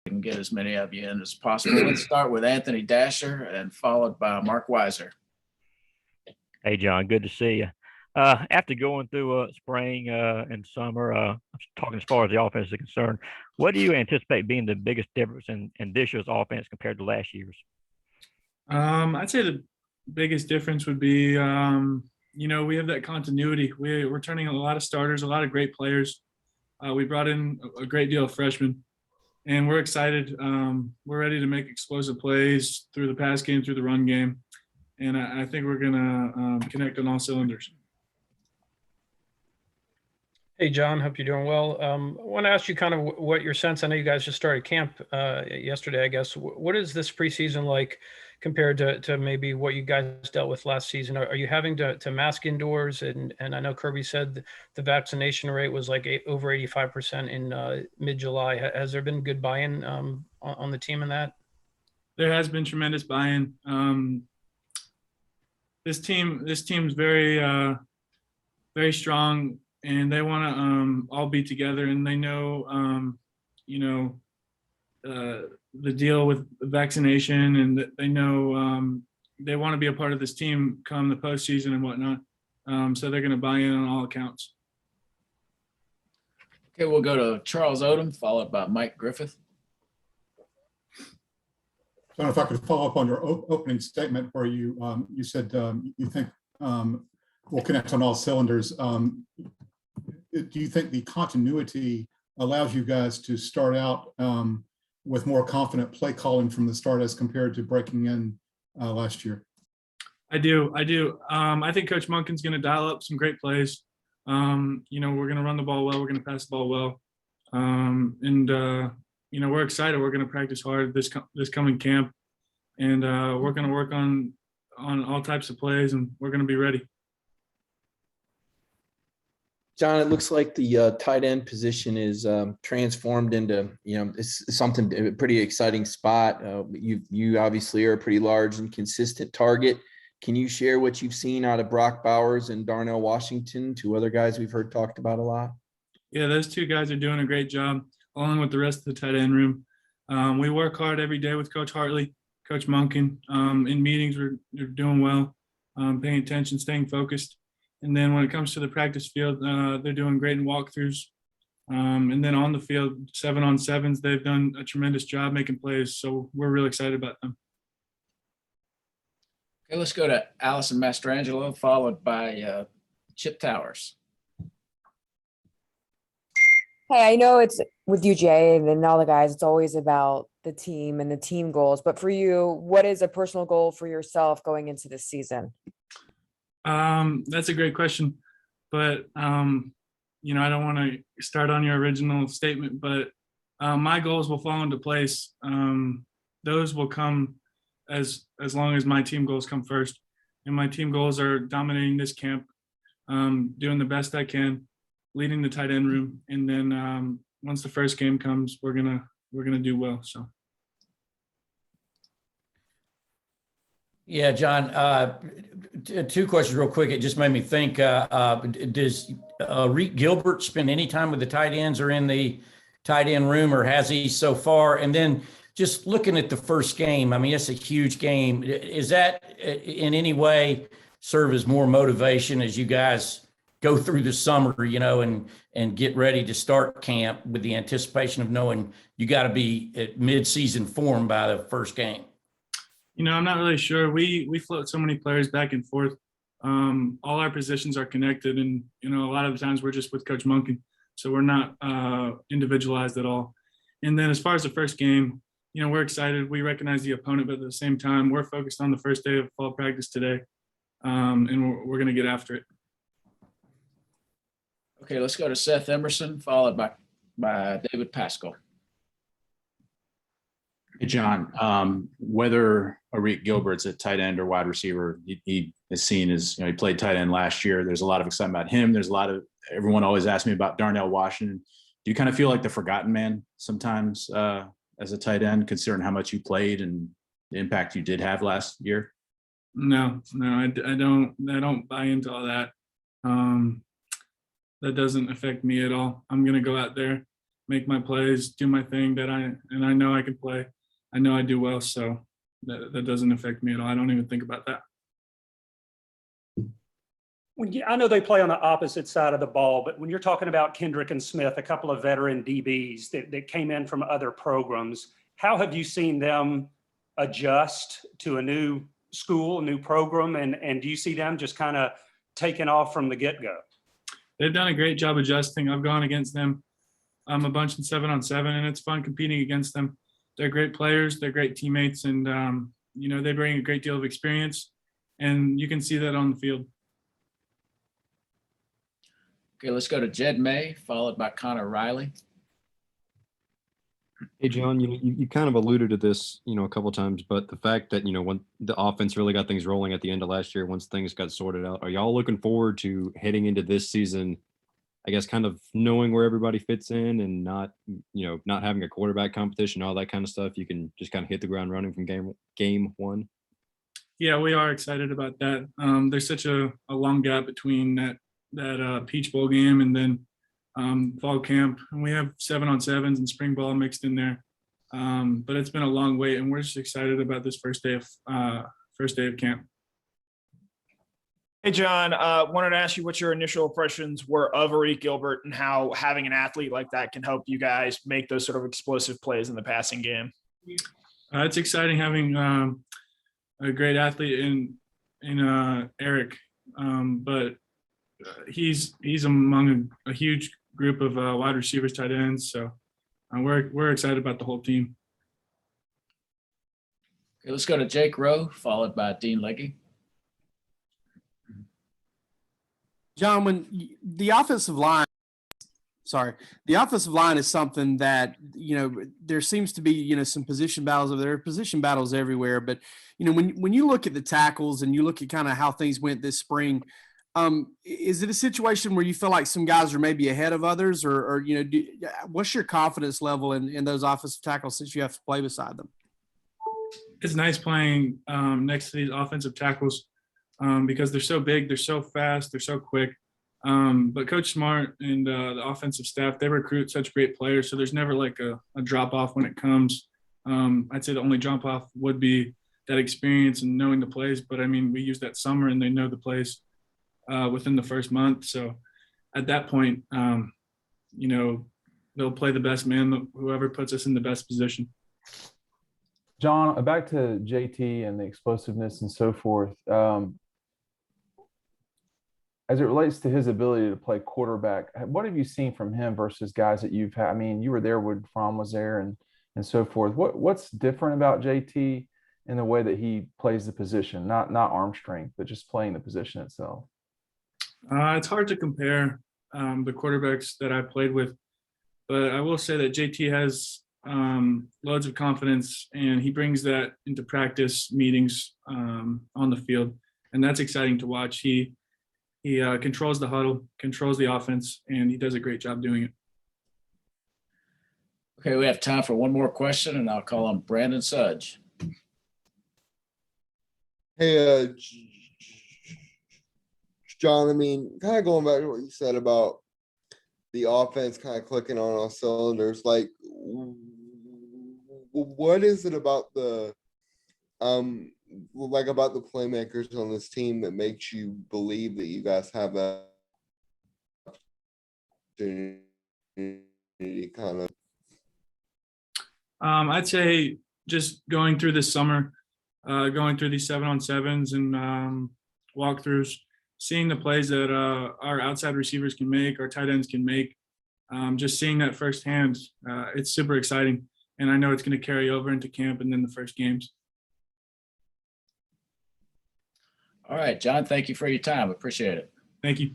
we can get as many of you in as possible. Let's start with Anthony Dasher and followed by Mark Weiser. Hey, John, good to see you. After going through spring and summer, talking as far as the offense is concerned, what do you anticipate being the biggest difference in this year's offense compared to last year's? I'd say the biggest difference would be, we have that continuity. We're turning a lot of starters, a lot of great players. We brought in a great deal of freshmen, and we're excited. We're ready to make explosive plays through the pass game, through the run game, and I think we're going to connect on all cylinders. Hey, John, hope you're doing well. I want to ask you kind of what your sense, I know you guys just started camp yesterday, I guess. What is this preseason like compared to maybe what you guys dealt with last season? Are you having to mask indoors? And I know Kirby said the vaccination rate was like over 85% in mid-July. Has there been good buy-in on the team in that? There has been tremendous buy-in. This team's very, very strong, and they want to all be together, and they know, the deal with vaccination, and they know they want to be a part of this team come the postseason and whatnot. So they're going to buy in on all accounts. Okay, we'll go to Charles Odom, followed by Mike Griffith. John, if I could follow up on your opening statement where you said you think we'll connect on all cylinders. Do you think the continuity allows you guys to start out with more confident play calling from the start as compared to breaking in last year? I do. I think Coach Monken's going to dial up some great plays. We're going to run the ball well. We're going to pass the ball well. We're excited. We're going to practice hard this coming camp, and we're going to work on all types of plays, and we're going to be ready. John, it looks like the tight end position is transformed into, it's something, a pretty exciting spot. You obviously are a pretty large and consistent target. Can you share what you've seen out of Brock Bowers and Darnell Washington, two other guys we've heard talked about a lot? Yeah, those two guys are doing a great job, along with the rest of the tight end room. We work hard every day with Coach Hartley, Coach Monken. In meetings, we're doing well, paying attention, staying focused. And then when it comes to the practice field, they're doing great in walkthroughs. And then on the field, 7-on-7s, they've done a tremendous job making plays. So we're really excited about them. Okay, let's go to Allison Mastrangelo, followed by Chip Towers. Hey, I know it's with you, Jay, and then all the guys, it's always about the team and the team goals. But for you, what is a personal goal for yourself going into this season? That's a great question, but I don't want to start on your original statement, but my goals will fall into place. Those will come as long as my team goals come first, and my team goals are dominating this camp, doing the best I can, leading the tight end room, and then once the first game comes, we're gonna do well. So. Yeah, John, two questions real quick. It just made me think, does Reek Gilbert spend any time with the tight ends or in the tight end room, or has he so far? And then just looking at the first game, I mean, it's a huge game. Is that in any way serve as more motivation as you guys go through the summer, and get ready to start camp with the anticipation of knowing you got to be at mid-season form by the first game? I'm not really sure. We float so many players back and forth. All our positions are connected, and a lot of the times we're just with Coach Monken, so we're not individualized at all. And then as far as the first game, we're excited. We recognize the opponent, but at the same time, we're focused on the first day of fall practice today, and we're going to get after it. Okay, let's go to Seth Emerson, followed by David Pascal. Hey, John, whether Arik Gilbert's a tight end or wide receiver, he is seen as, he played tight end last year. There's a lot of excitement about him. Everyone always asks me about Darnell Washington. Do you kind of feel like the forgotten man sometimes as a tight end, considering how much you played and the impact you did have last year? No, I don't buy into all that. That doesn't affect me at all. I'm going to go out there, make my plays, do my thing and I know I can play. I know I do well, so that doesn't affect me at all. I don't even think about that. I know they play on the opposite side of the ball, but when you're talking about Kendrick and Smith, a couple of veteran DBs that came in from other programs, how have you seen them adjust to a new school, a new program, and do you see them just kind of taking off from the get-go? They've done a great job adjusting. I've gone against them a bunch in 7-on-7, and it's fun competing against them. They're great players, they're great teammates, and they bring a great deal of experience, and you can see that on the field. Okay, let's go to Jed May, followed by Connor Riley. Hey, John, you kind of alluded to this, a couple of times, but the fact that, when the offense really got things rolling at the end of last year, once things got sorted out, are y'all looking forward to heading into this season, I guess, kind of knowing where everybody fits in and not having a quarterback competition, all that kind of stuff? You can just kind of hit the ground running from game one. Yeah, we are excited about that. There's such a long gap between that Peach Bowl game and then fall camp, and we have 7-on-7s and spring ball mixed in there. But it's been a long wait, and we're just excited about this first day of camp. Hey, John, wanted to ask you what your initial impressions were of Arik Gilbert and how having an athlete like that can help you guys make those sort of explosive plays in the passing game. It's exciting having a great athlete in Eric, but he's among a huge group of wide receivers, tight ends. So we're excited about the whole team. Okay, let's go to Jake Rowe, followed by Dean Legge. John, when the offensive line is something that, there seems to be, some position battles. There are position battles everywhere. But, when you look at the tackles and you look at kind of how things went this spring, is it a situation where you feel like some guys are maybe ahead of others or what's your confidence level in those offensive tackles since you have to play beside them? It's nice playing next to these offensive tackles because they're so big, they're so fast, they're so quick. But Coach Smart and the offensive staff, they recruit such great players. So there's never like a drop off when it comes. I'd say the only drop off would be that experience and knowing the plays. But I mean, we use that summer and they know the plays within the first month. So at that point, they'll play the best man, whoever puts us in the best position. John, back to JT and the explosiveness and so forth. As it relates to his ability to play quarterback, what have you seen from him versus guys that you've had? I mean, you were there when Fromm was there and so forth. What's different about JT in the way that he plays the position, not arm strength, but just playing the position itself? It's hard to compare the quarterbacks that I played with, but I will say that JT has loads of confidence and he brings that into practice meetings on the field. And that's exciting to watch. He controls the huddle, controls the offense, and he does a great job doing it. Okay, we have time for one more question, and I'll call on Brandon Sudge. Hey, John, I mean, kind of going back to what you said about the offense kind of clicking on all cylinders, like what is it about the about the playmakers on this team that makes you believe that you guys have that opportunity kind of? I'd say just going through this summer, going through these 7-on-7s and walkthroughs, seeing the plays that our outside receivers can make, our tight ends can make, just seeing that firsthand, it's super exciting. And I know it's going to carry over into camp and then the first games. All right, John, thank you for your time. Appreciate it. Thank you.